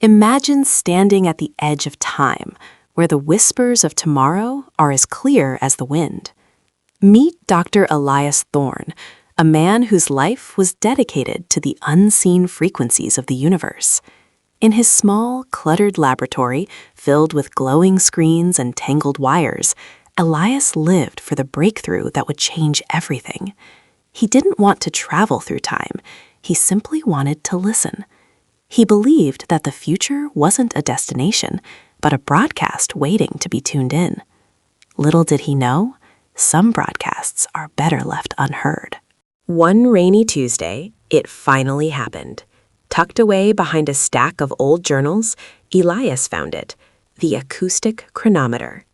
Imagine standing at the edge of time, where the whispers of tomorrow are as clear as the wind. Meet Dr. Elias Thorne, a man whose life was dedicated to the unseen frequencies of the universe. In his small, cluttered laboratory, filled with glowing screens and tangled wires, Elias lived for the breakthrough that would change everything. He didn't want to travel through time. He simply wanted to listen. He believed that the future wasn't a destination, but a broadcast waiting to be tuned in. Little did he know, some broadcasts are better left unheard. One rainy Tuesday, it finally happened. Tucked away behind a stack of old journals, Elias found it, the acoustic chronometer.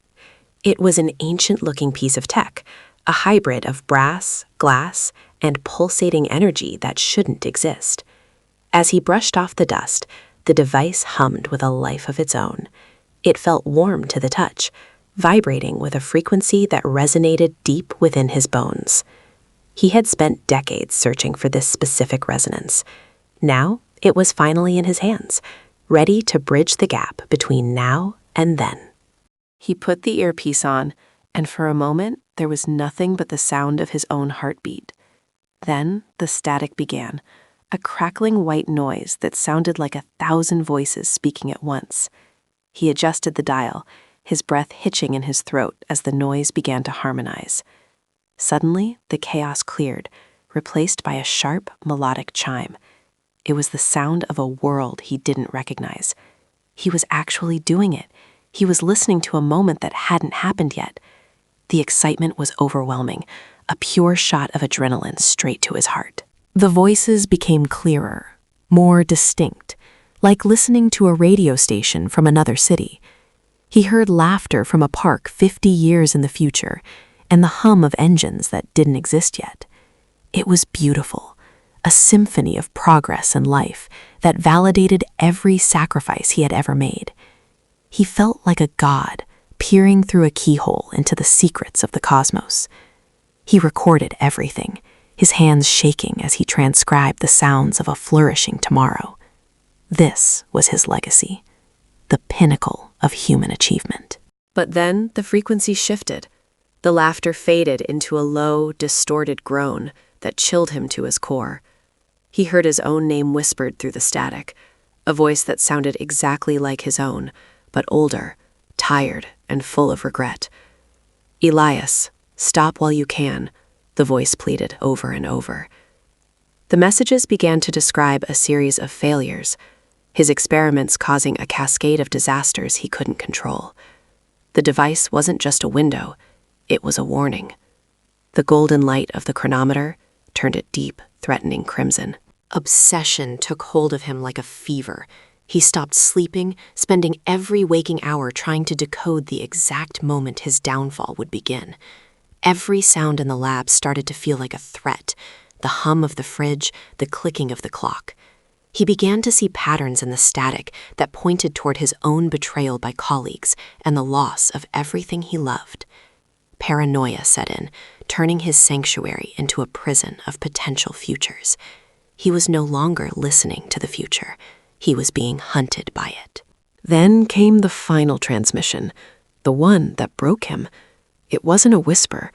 It was an ancient-looking piece of tech, a hybrid of brass, glass, and pulsating energy that shouldn't exist. As he brushed off the dust, the device hummed with a life of its own. It felt warm to the touch, vibrating with a frequency that resonated deep within his bones. He had spent decades searching for this specific resonance. Now, it was finally in his hands, ready to bridge the gap between now and then. He put the earpiece on, and for a moment, there was nothing but the sound of his own heartbeat. Then, the static began, a crackling white noise that sounded like 1,000 voices speaking at once. He adjusted the dial, his breath hitching in his throat as the noise began to harmonize. Suddenly, the chaos cleared, replaced by a sharp, melodic chime. It was the sound of a world he didn't recognize. He was actually doing it. He was listening to a moment that hadn't happened yet. The excitement was overwhelming, a pure shot of adrenaline straight to his heart. The voices became clearer, more distinct, like listening to a radio station from another city. He heard laughter from a park 50 years in the future, and the hum of engines that didn't exist yet. It was beautiful, a symphony of progress and life that validated every sacrifice he had ever made. He felt like a god, peering through a keyhole into the secrets of the cosmos. He recorded everything, his hands shaking as he transcribed the sounds of a flourishing tomorrow. This was his legacy, the pinnacle of human achievement. But then the frequency shifted. The laughter faded into a low, distorted groan that chilled him to his core. He heard his own name whispered through the static, a voice that sounded exactly like his own, but older, tired, and full of regret. "Elias, stop while you can," the voice pleaded over and over. The messages began to describe a series of failures, his experiments causing a cascade of disasters he couldn't control. The device wasn't just a window, it was a warning. The golden light of the chronometer turned a deep, threatening crimson. Obsession took hold of him like a fever. He stopped sleeping, spending every waking hour trying to decode the exact moment his downfall would begin. Every sound in the lab started to feel like a threat, the hum of the fridge, the clicking of the clock. He began to see patterns in the static that pointed toward his own betrayal by colleagues and the loss of everything he loved. Paranoia set in, turning his sanctuary into a prison of potential futures. He was no longer listening to the future. He was being hunted by it. Then came the final transmission, the one that broke him. It wasn't a whisper.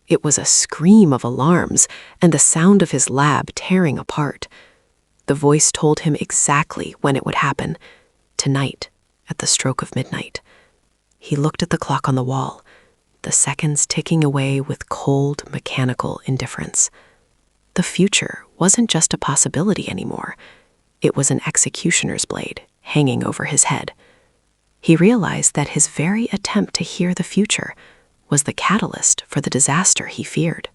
It was a scream of alarms and the sound of his lab tearing apart. The voice told him exactly when it would happen. Tonight, at the stroke of midnight. He looked at the clock on the wall, the seconds ticking away with cold, mechanical indifference. The future wasn't just a possibility anymore. It was an executioner's blade hanging over his head. He realized that his very attempt to hear the future was the catalyst for the disaster he feared.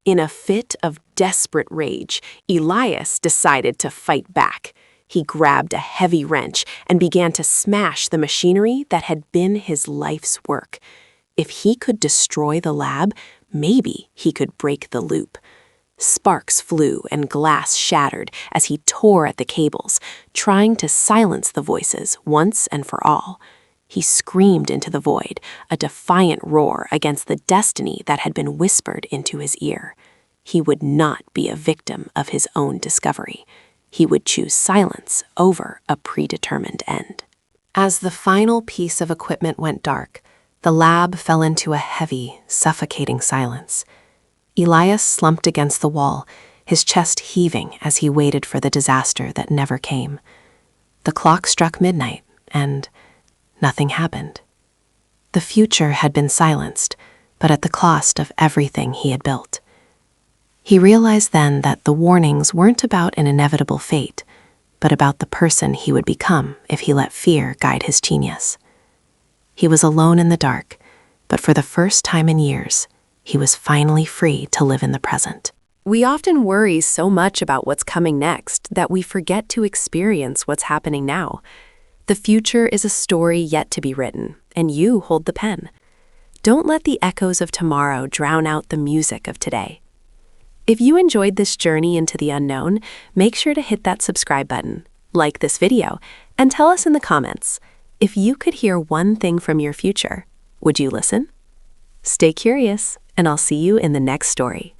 In a fit of desperate rage, Elias decided to fight back. He grabbed a heavy wrench and began to smash the machinery that had been his life's work. If he could destroy the lab, maybe he could break the loop. Sparks flew and glass shattered as he tore at the cables, trying to silence the voices once and for all. He screamed into the void, a defiant roar against the destiny that had been whispered into his ear. He would not be a victim of his own discovery. he would choose silence over a predetermined end. As the final piece of equipment went dark, the lab fell into a heavy, suffocating silence. Elias slumped against the wall, his chest heaving as he waited for the disaster that never came. The clock struck midnight, and nothing happened. The future had been silenced, but at the cost of everything he had built. He realized then that the warnings weren't about an inevitable fate, but about the person he would become if he let fear guide his genius. He was alone in the dark, but for the first time in years, he was finally free to live in the present. We often worry so much about what's coming next that we forget to experience what's happening now. The future is a story yet to be written, and you hold the pen. Don't let the echoes of tomorrow drown out the music of today. If you enjoyed this journey into the unknown, make sure to hit that subscribe button, like this video, and tell us in the comments, if you could hear one thing from your future, would you listen? Stay curious, and I'll see you in the next story.